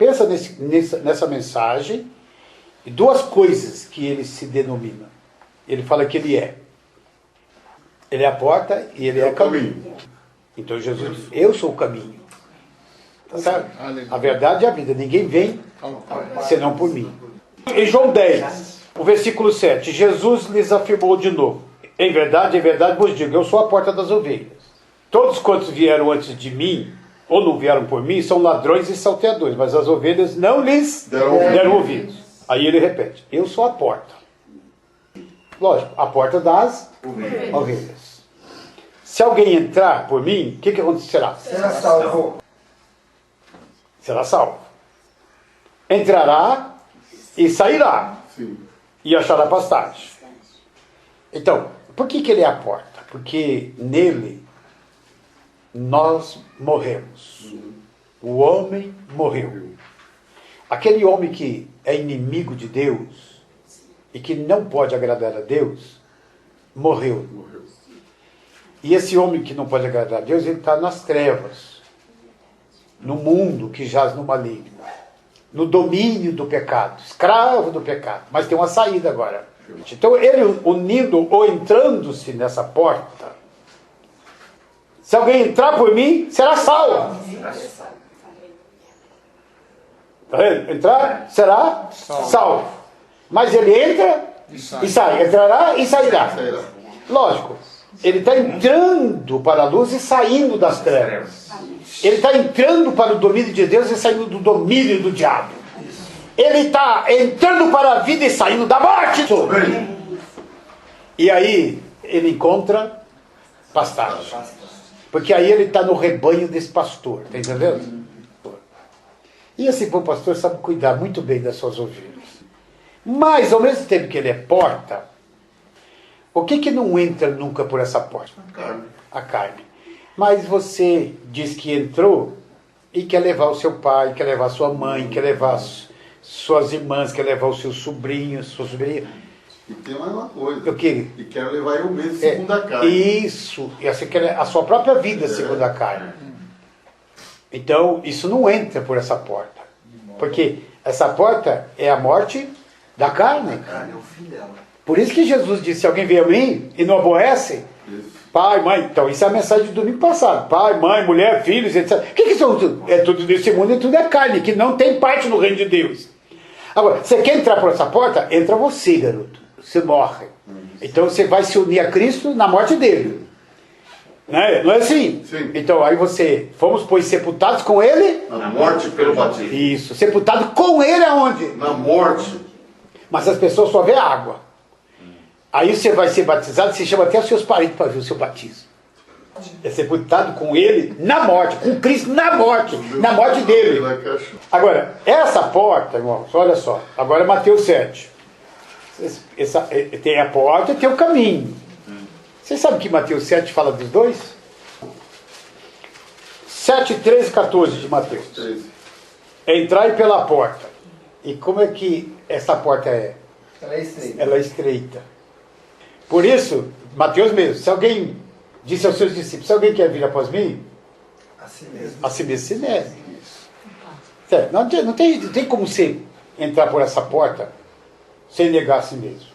Pensa nessa mensagem e duas coisas que ele se denomina. Ele fala que ele é. Ele é a porta e ele é o caminho. Então Jesus diz, eu sou o caminho. Tá? A verdade é a vida. Ninguém vem senão por mim. Em João 10, o versículo 7, Jesus lhes afirmou de novo. Em verdade vos digo, eu sou a porta das ovelhas. Todos quantos vieram antes de mim, ou não vieram por mim, são ladrões e salteadores, mas as ovelhas não lhes deram ouvidos. Aí ele repete, eu sou a porta. Lógico, a porta das ovelhas. Se alguém entrar por mim, o que acontecerá? Será salvo. Será salvo. Entrará e sairá. Sim. E achará pastagem. Então, por que ele é a porta? Porque nele nós morremos. O homem morreu. Aquele homem que é inimigo de Deus e que não pode agradar a Deus, morreu. E esse homem que não pode agradar a Deus, ele está nas trevas, no mundo que jaz no maligno, no domínio do pecado, escravo do pecado. Mas tem uma saída agora. Então ele unindo ou entrando-se nessa porta, se alguém entrar por mim, será salvo. Tá vendo? Entrar, será salvo. Mas ele entra e sai. Entrará e sairá. Lógico, ele está entrando para a luz e saindo das trevas. Ele está entrando para o domínio de Deus e saindo do domínio do diabo. Ele está entrando para a vida e saindo da morte. E aí ele encontra pastagem. Porque aí ele está no rebanho desse pastor. Está entendendo? E esse bom pastor sabe cuidar muito bem das suas ovelhas. Mas ao mesmo tempo que ele é porta, o que não entra nunca por essa porta? A carne. Mas você diz que entrou e quer levar o seu pai, quer levar sua mãe, quer levar suas irmãs, quer levar os seus sobrinhos, sua sobrinha. E tem mais uma coisa. O quê? E quero levar eu mesmo segundo a carne. Isso. E você quer a sua própria vida segundo a carne. Então, isso não entra por essa porta. Porque essa porta é a morte da carne. Por isso que Jesus disse, se alguém vier a mim e não aborrece, pai, mãe, então isso é a mensagem do domingo passado. Pai, mãe, mulher, filhos, etc. O que são tudo? É tudo desse mundo e tudo é carne, que não tem parte no reino de Deus. Agora, você quer entrar por essa porta? Entra você, garoto. Você morre. Então você vai se unir a Cristo na morte dele. Não é assim? Sim. Então aí fomos, pois, sepultados com ele? Na morte pelo batismo. Isso. Sepultado com ele aonde? Na morte. Mas as pessoas só vê água. Aí você vai ser batizado, você chama até os seus parentes para ver o seu batismo. É sepultado com ele na morte, com Cristo na morte dele. Agora, essa porta, irmãos, olha só, agora é Mateus 7. Tem a porta e tem o caminho. Vocês sabem que Mateus 7 fala dos dois? 7, 13 e 14 de Mateus. Entrai pela porta. E como é que essa porta é? Ela é estreita. Ela é estreita. Por isso, Mateus mesmo, se alguém disse aos seus discípulos, se alguém quer vir após mim, a si mesmo se negue. Não tem como você entrar por essa porta sem negar a si mesmo.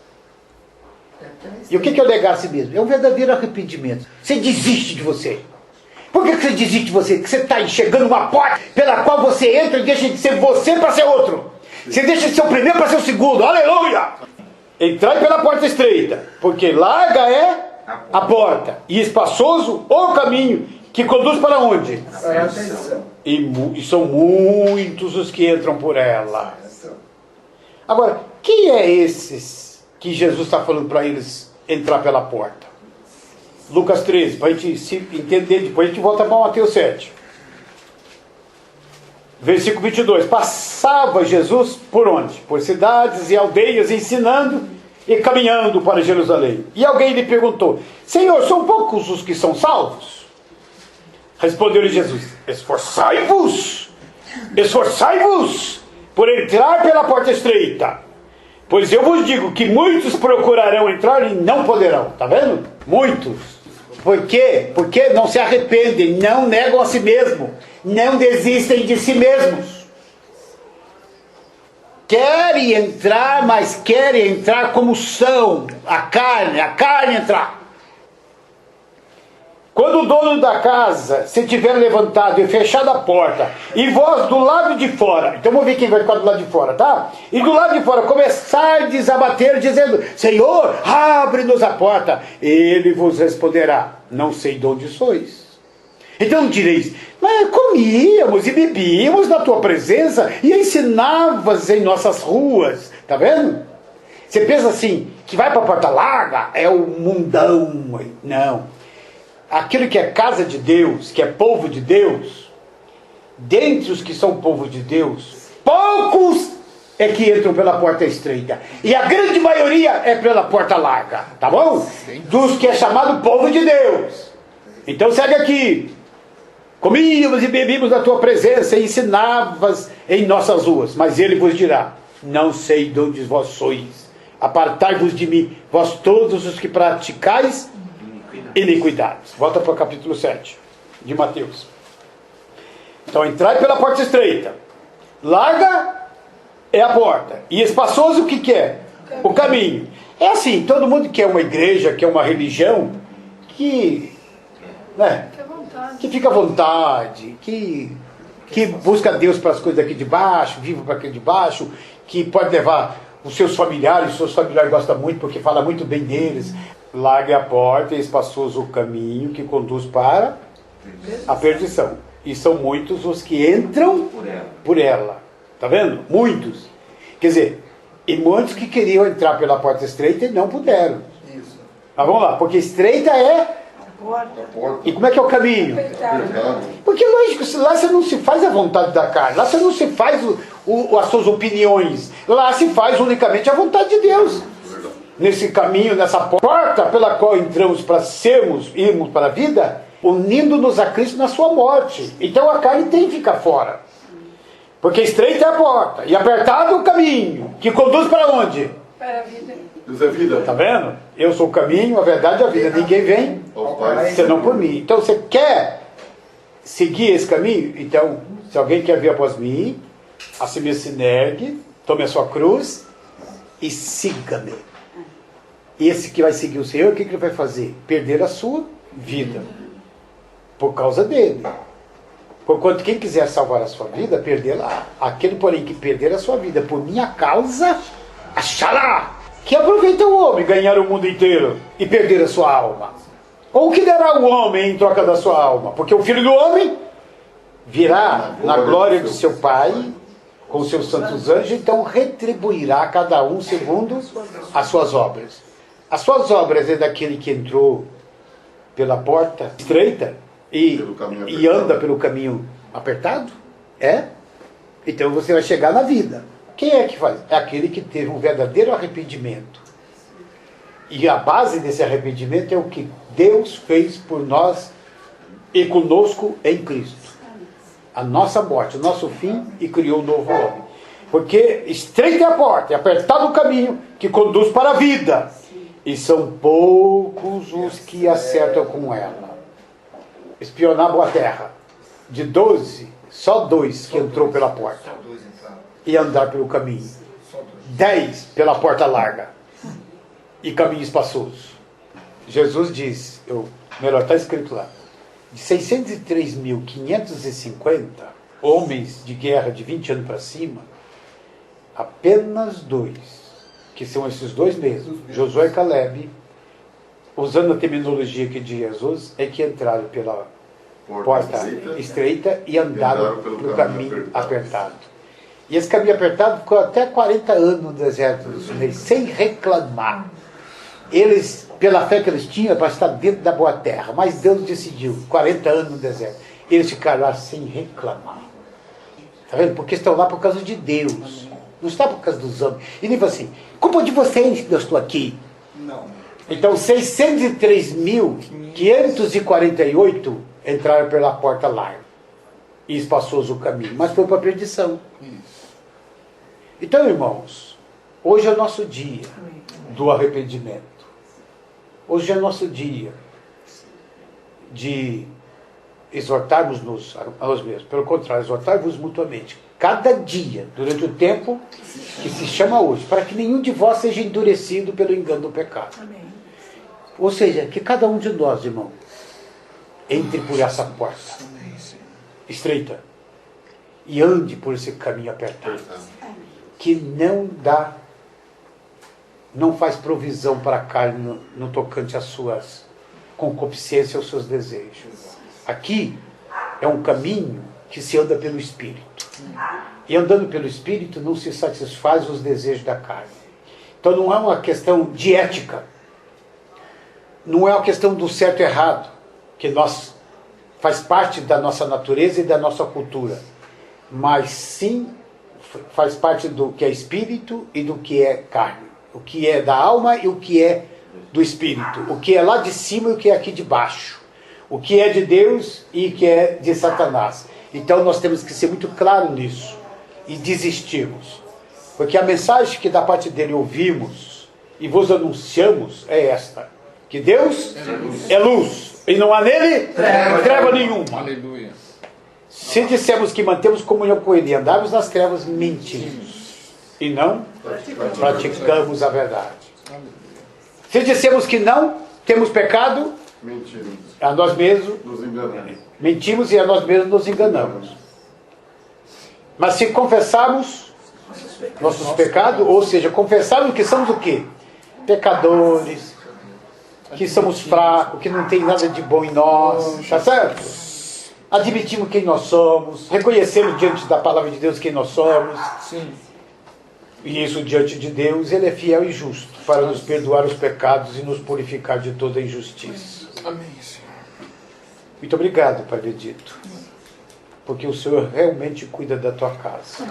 E o que é o negar a si mesmo? É um verdadeiro arrependimento. Você desiste de você. Por que você desiste de você? Porque você está enxergando uma porta pela qual você entra e deixa de ser você para ser outro. Você deixa de ser o primeiro para ser o segundo. Aleluia! Entrai pela porta estreita, porque larga é a porta, e espaçoso o caminho que conduz para onde? E são muitos os que entram por ela. Agora, quem é esses que Jesus está falando para eles entrar pela porta? Lucas 13, para a gente se entender, depois a gente volta para Mateus 7. Versículo 22. Passava Jesus por onde? Por cidades e aldeias, ensinando e caminhando para Jerusalém. E alguém lhe perguntou, Senhor, são poucos os que são salvos? Respondeu-lhe Jesus, esforçai-vos por entrar pela porta estreita, pois eu vos digo que muitos procurarão entrar e não poderão. Está vendo? Muitos. Por quê? Porque não se arrependem, não negam a si mesmo, não desistem de si mesmos. querem entrar, mas querem entrar como são, a carne entrar. Quando o dono da casa se tiver levantado e fechado a porta, e vós do lado de fora, então vamos ver quem vai ficar do lado de fora, tá? E do lado de fora começardes a bater, dizendo: Senhor, abre-nos a porta. Ele vos responderá: não sei de onde sois. Então direis: mas comíamos e bebíamos na tua presença e ensinavas em nossas ruas. Tá vendo? Você pensa assim, que vai para a porta larga é o mundão. Não. Aquilo que é casa de Deus, que é povo de Deus, dentre os que são povo de Deus, poucos é que entram pela porta estreita. E a grande maioria é pela porta larga. Tá bom? Dos que é chamado povo de Deus. Então segue aqui. Comíamos e bebíamos na tua presença e ensinavas em nossas ruas. Mas ele vos dirá: não sei de onde vós sois. Apartai-vos de mim, vós todos os que praticais iniquidades. Volta para o capítulo 7 de Mateus. Então, entrai pela porta estreita. Larga é a porta. E espaçoso o que é? O caminho. É assim, todo mundo quer uma igreja, quer uma religião que... né? Que fica à vontade, que busca Deus para as coisas daqui de baixo, vive para aqui de baixo, que pode levar os seus familiares gostam muito porque fala muito bem deles. Largue a porta e espaçoso o caminho que conduz para a perdição. E são muitos os que entram por ela. Tá vendo? Muitos. Quer dizer, e muitos que queriam entrar pela porta estreita e não puderam. Isso. Mas vamos lá, porque estreita é... E como é que é o caminho? Porque lógico, lá você não se faz a vontade da carne, lá você não se faz as suas opiniões, lá se faz unicamente a vontade de Deus. Nesse caminho, nessa porta pela qual entramos para irmos para a vida, unindo-nos a Cristo na sua morte. Então a carne tem que ficar fora. Porque estreita é a porta e apertado o caminho, que conduz para onde? Para a vida. Deus é vida. Tá vendo? Eu sou o caminho, a verdade e a vida. Ninguém vem senão por mim. Então você quer seguir esse caminho? Então, se alguém quer vir após mim, a si mesmo se negue, tome a sua cruz e siga-me. Esse que vai seguir o Senhor, o que ele vai fazer? Perder a sua vida. Por causa dele. Porquanto quem quiser salvar a sua vida, perdê-la. Aquele, porém, que perder a sua vida por minha causa, achará. Que aproveita o homem ganhar o mundo inteiro e perder a sua alma. Ou o que dará o homem em troca da sua alma? Porque o Filho do Homem virá na glória de seu Pai, com os seus santos anjos, então retribuirá a cada um segundo as suas obras. As suas obras é daquele que entrou pela porta estreita e anda pelo caminho apertado? É? Então você vai chegar na vida. Quem é que faz? É aquele que teve um verdadeiro arrependimento. E a base desse arrependimento é o que Deus fez por nós e conosco em Cristo. A nossa morte, o nosso fim, e criou um novo homem. Porque estreita é a porta, é apertado o caminho que conduz para a vida. E são poucos os que acertam com ela. Espionar a boa terra. De 12, só 2 que entrou pela porta. E andar pelo caminho. 10 pela porta larga. E caminho espaçoso. Jesus diz, melhor, está escrito lá, de 603.550 homens de guerra de 20 anos para cima, apenas 2, que são esses 2 mesmos, Josué e Caleb, usando a terminologia aqui de Jesus, é que entraram pela porta estreita e andaram pelo caminho apertado. E esse caminho apertado ficou até 40 anos no deserto do Sinai, sem reclamar. Eles, pela fé que eles tinham, para estar dentro da boa terra. Mas Deus decidiu, 40 anos no deserto. Eles ficaram lá sem reclamar. Está vendo? Porque estão lá por causa de Deus. Não está por causa dos homens. E nem assim, culpa de vocês que eu estou aqui. Não. Então 603.548 entraram pela porta larga. E espaçoso o caminho. Mas foi para a perdição. Então, irmãos, hoje é o nosso dia do arrependimento. Hoje é nosso dia de exortarmos-nos a nós mesmos. Pelo contrário, exortar-vos mutuamente. cada dia, durante o tempo que se chama hoje, para que nenhum de vós seja endurecido pelo engano do pecado. Amém. Ou seja, que cada um de nós, irmão, entre por essa porta estreita e ande por esse caminho apertado, que não faz provisão para a carne no tocante às suas concupiscências, aos seus desejos. Aqui é um caminho que se anda pelo Espírito. E andando pelo Espírito não se satisfaz os desejos da carne. Então não é uma questão de ética. Não é uma questão do certo e errado, que faz parte da nossa natureza e da nossa cultura. Mas sim faz parte do que é Espírito e do que é carne. O que é da alma e o que é do Espírito. O que é lá de cima e o que é aqui de baixo. O que é de Deus e o que é de Satanás. Então nós temos que ser muito claros nisso e desistirmos. Porque a mensagem que da parte dele ouvimos e vos anunciamos é esta: que Deus é luz e não há nele treva nenhuma. Aleluia. Se dissermos que mantemos comunhão com ele e andamos nas trevas, mentimos e não praticamos a verdade. Se dissermos que não temos pecado, Mentimos. a nós mesmos Nos enganamos. mentimos e a nós mesmos nos enganamos. Mas se confessarmos nossos pecados, ou seja, confessarmos que somos o quê? Pecadores, que somos fracos, que não tem nada de bom em nós, tá certo? Admitimos quem nós somos, reconhecemos diante da palavra de Deus quem nós somos. Sim. E isso diante de Deus, ele é fiel e justo para nos perdoar os pecados e nos purificar de toda injustiça. Amém, Senhor. Muito obrigado, Pai bendito, porque o Senhor realmente cuida da tua casa.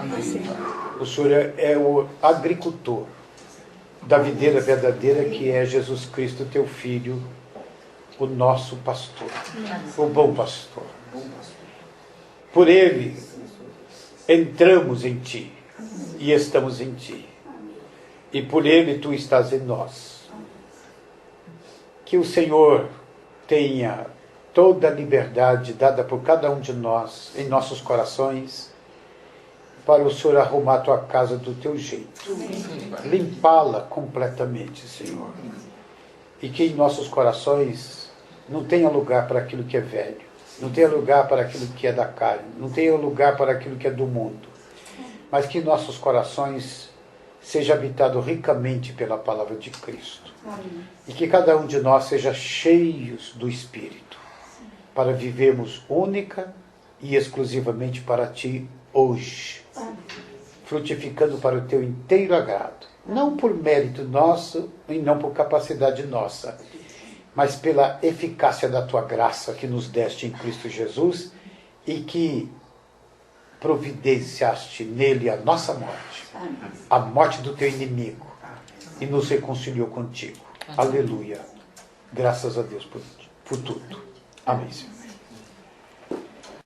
O Senhor é o agricultor da videira verdadeira, que é Jesus Cristo, teu Filho, o nosso pastor, o bom pastor. Por ele entramos em ti e estamos em ti, e por ele tu estás em nós. Que o Senhor tenha toda a liberdade dada por cada um de nós em nossos corações, para o Senhor arrumar a tua casa do teu jeito, limpá-la completamente, Senhor, e que em nossos corações não tenha lugar para aquilo que é velho, não tenha lugar para aquilo que é da carne, não tenha lugar para aquilo que é do mundo, mas que em nossos corações seja habitado ricamente pela palavra de Cristo. E que cada um de nós seja cheios do Espírito, para vivermos única e exclusivamente para Ti hoje, frutificando para o Teu inteiro agrado, não por mérito nosso e não por capacidade nossa, mas pela eficácia da Tua graça que nos deste em Cristo Jesus e que providenciaste nele a nossa morte, a morte do Teu inimigo, e nos reconciliou contigo. Aleluia. Graças a Deus por tudo. Amém, Senhor.